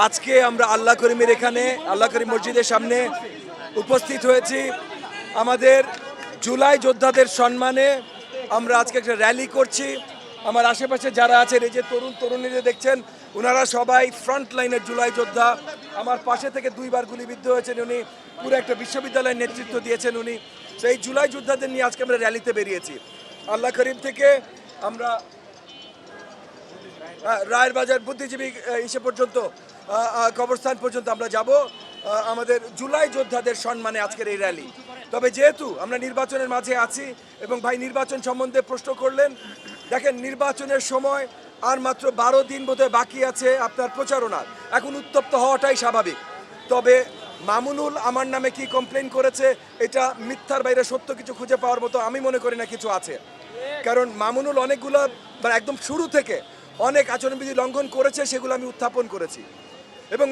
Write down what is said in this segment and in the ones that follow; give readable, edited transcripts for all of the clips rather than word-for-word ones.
আজকে আমরা আল্লাহ করিমের এখানে আল্লাহ করিম মসজিদের সামনে উপস্থিত হয়েছি। আমাদের জুলাই যোদ্ধাদের সম্মানে আমরা আজকে একটা র্যালি করছি। আমার আশেপাশে যারা আছেন, এই যে তরুণ তরুণীরা দেখছেন, ওনারা সবাই ফ্রন্ট লাইনের জুলাই যোদ্ধা। আমার পাশে থেকে দুইবার গুলিবিদ্ধ হয়েছেন উনি, পুরো একটা বিশ্ববিদ্যালয়ের নেতৃত্ব দিয়েছেন উনি। সেই জুলাই যোদ্ধাদের নিয়ে আজকে আমরা র্যালিতে বেরিয়েছি। আল্লাহ করিম থেকে আমরা রায়ের বাজার বুদ্ধিজীবী ইসে পর্যন্ত কবরস্থান পর্যন্ত আমরা যাব আমাদের জুলাই যোদ্ধাদের সম্মানে আজকের এই র্যালি। তবে যেহেতু আমরা নির্বাচনের মাঝে আছি এবং ভাই নির্বাচন সম্বন্ধে প্রশ্ন করলেন, দেখেন নির্বাচনের সময় আর মাত্র 12 দিন বোধহয় বাকি আছে আপনার প্রচারণার। এখন উত্তপ্ত হওয়াটাই স্বাভাবিক। তবে মামুনুল আমার নামে কি কমপ্লেন করেছে, এটা মিথ্যার বাইরে সত্য কিছু খুঁজে পাওয়ার মতো আমি মনে করি না কিছু আছে। কারণ মামুনুল অনেকগুলো মানে একদম শুরু থেকে অনেক আচরণবিধি লঙ্ঘন করেছে, সেগুলো আমি উত্থাপন করেছি এবং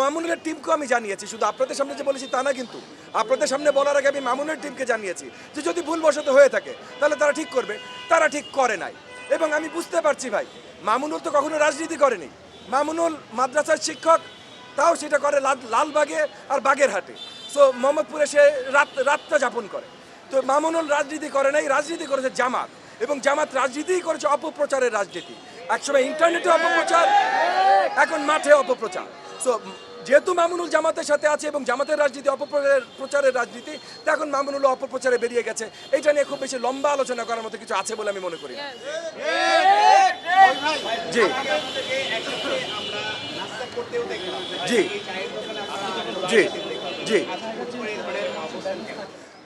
মামুনুলের টিমকেও আমি জানিয়েছি। শুধু আপনাদের সামনে যে বলেছি তা না, কিন্তু আপনাদের সামনে বলার আগে আমি মামুনের টিমকে জানিয়েছি যে যদি ভুলবশত হয়ে থাকে তাহলে তারা ঠিক করবে। তারা ঠিক করে নাই এবং আমি বুঝতে পারছি ভাই, মামুনুল তো কখনো রাজনীতি করেনি। মামুনুল মাদ্রাসার শিক্ষক, তাও সেটা করে লালবাগে আর বাগেরহাটে। সো মোহাম্মদপুরে সে রাতটা যাপন করে। তো মামুনুল রাজনীতি করে নাই, রাজনীতি করেছে জামাত, এবং জামাত রাজনীতিই করেছে অপপ্রচারের রাজনীতি। একসময় ইন্টারনেটে অপপ্রচার, এখন মাঠে অপপ্রচার। সো যেহেতু মামুনুল জামাতের সাথে আছে এবং জামাতের রাজনীতি অপপ্রচারের রাজনীতি, তো এখন মামুনুল অপপ্রচারে বেরিয়ে গেছে। এইটা নিয়ে খুব বেশি লম্বা আলোচনা করার মতো কিছু আছে বলে আমি মনে করি। জি জি জি জি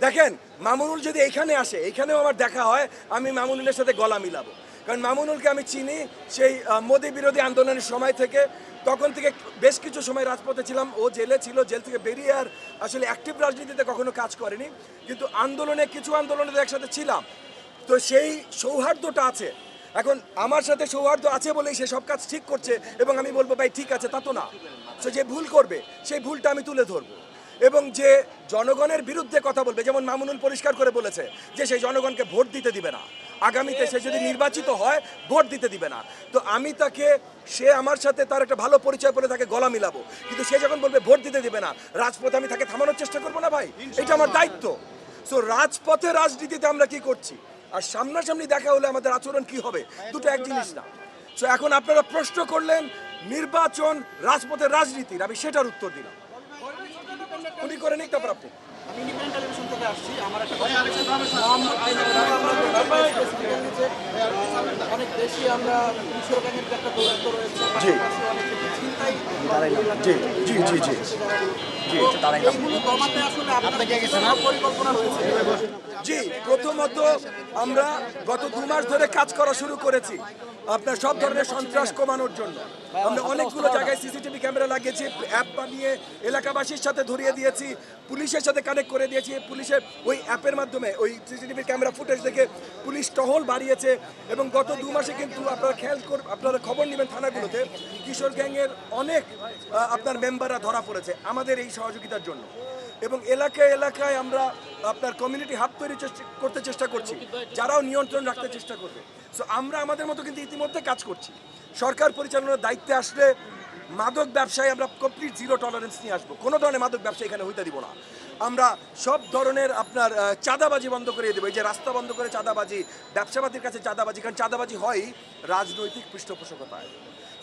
দেখেন, মামুনুল যদি এখানে আসে, এখানেও আমার দেখা হয়, আমি মামুনুলের সাথে গলা মিলাবো। কারণ মামুনুলকে আমি চিনি সেই মোদি বিরোধী আন্দোলনের সময় থেকে। তখন থেকে বেশ কিছু সময় রাজপথে ছিলাম, ও জেলে ছিল, জেল থেকে বেরিয়ে আর আসলে অ্যাক্টিভ রাজনীতিতে কখনো কাজ করেনি, কিন্তু আন্দোলনে কিছু আন্দোলনে একসাথে ছিলাম। তো সেই সৌহার্দ্যটা আছে। এখন আমার সাথে সৌহার্দ্য আছে বলেই সে সব কাজ ঠিক করছে এবং আমি বলবো ভাই ঠিক আছে, তা তো না। সে যে ভুল করবে সেই ভুলটা আমি তুলে ধরবো, এবং যে জনগণের বিরুদ্ধে কথা বলবে, যেমন মামুনুল পরিষ্কার করে বলেছে যে সেই জনগণকে ভোট দিতে দিবে না, আগামীতে সে যদি নির্বাচিত হয় ভোট দিতে দিবে না। তো আমি তাকে, সে আমার সাথে তার একটা ভালো পরিচয় বলে তাকে গলা মিলাবো, কিন্তু সে যখন বলবে ভোট দিতে দিবে না, রাজপথে আমি তাকে থামানোর চেষ্টা করবো না ভাই, এটা আমার দায়িত্ব। সো রাজপথে রাজনীতিতে আমরা কি করছি আর সামনাসামনি দেখা হলে আমাদের আচরণ কি হবে, দুটো এক জিনিস না। সো এখন আপনারা প্রশ্ন করলেন নির্বাচন রাজপথের রাজনীতির, আমি সেটার উত্তর দিলাম। উনি করে নিক, তারপর আপনি। আমি ইন্ডিপেন্ডেন্ট টেলিভিশন থেকে আসছি। আমার একটা অনেক বেশি আমরা মিশর ব্যাংকের একটা দৌরাত্ম রয়েছে, জি চিন্তাই জি জি জি জি এইগুলো কমাতে আসলে আপনার পরিকল্পনা রয়েছে। জি, প্রথমত আমরা গত 2 মাস ধরে কাজ করা শুরু করেছি আপনার সব ধরনের সন্ত্রাস কমানোর জন্য। আমরা অনেকগুলো জায়গায় সিসিটিভি ক্যামেরা লাগিয়েছি, অ্যাপ বানিয়ে এলাকাবাসীর সাথে ধরিয়ে দিয়েছি, পুলিশের সাথে কানেক্ট করে দিয়েছি। পুলিশের ওই অ্যাপের মাধ্যমে ওই সিসিটিভি ক্যামেরা ফুটেজ দেখে পুলিশ টহল বাড়িয়েছে। এবং গত 2 মাসে কিন্তু আপনারা খবর নেবেন থানাগুলোতে, কিশোর গ্যাংয়ের অনেক আপনার মেম্বাররা ধরা পড়েছে আমাদের এই সহযোগিতার জন্য। এবং এলাকায় এলাকায় আমরা আপনার কমিউনিটি হাব তৈরি করতে চেষ্টা করছি, যারাও নিয়ন্ত্রণ রাখতে চেষ্টা করবে। সো আমরা আমাদের মতো কিন্তু ইতিমধ্যে কাজ করছি। সরকার পরিচালনার দায়িত্বে আসলে মাদক ব্যবসায় আমরা কমপ্লিট জিরো টলারেন্স নিয়ে আসবো। কোনো ধরনের মাদক ব্যবসা এখানে হইতে দিব না। আমরা সব ধরনের আপনার চাঁদাবাজি বন্ধ করে দেবো। এই যে রাস্তা বন্ধ করে চাঁদাবাজি, ব্যবসাবাদীর কাছে চাঁদাবাজি, কারণ চাঁদাবাজি হয় রাজনৈতিক পৃষ্ঠপোষকতায়।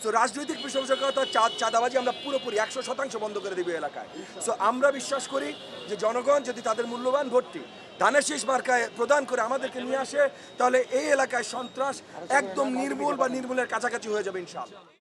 সো রাজনৈতিক পৃষ্ঠপোষকতা চাঁদাবাজি আমরা পুরোপুরি 100% বন্ধ করে দেবো এলাকায়। সো আমরা বিশ্বাস করি যে জনগণ যদি তাদের মূল্যবান ভোটটি ধানের শীষ মার্কায় প্রদান করে আমাদেরকে নিয়ে আসে, তাহলে এই এলাকায় সন্ত্রাস একদম নির্মূল বা নির্মূলের কাছাকাছি হয়ে যাবে ইনশাআল্লাহ।